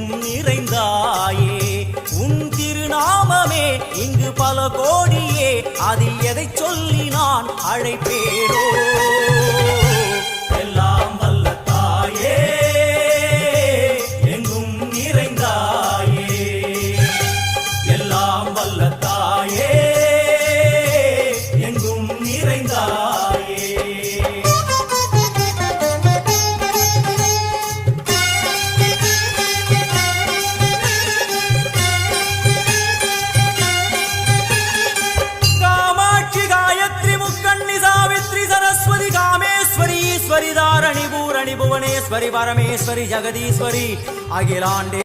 எங்கும் நிறைந்தாயே. உன் திருநாமமே இங்கு பல கோடியே, அதில் எதை சொல்லி நான் அழைப்பேனோ. எல்லாம் வல்ல தாயே, எங்கும் நிறைந்தாயே. எல்லாம் வல்ல தாயே, எங்கும் நிறைந்தாயே. सरस्वती कामेश्वरी ईश्वरी धारणी पूरणी भुवनेश्वरी परमेश्वरी जगदीश्वरी अखिलांडे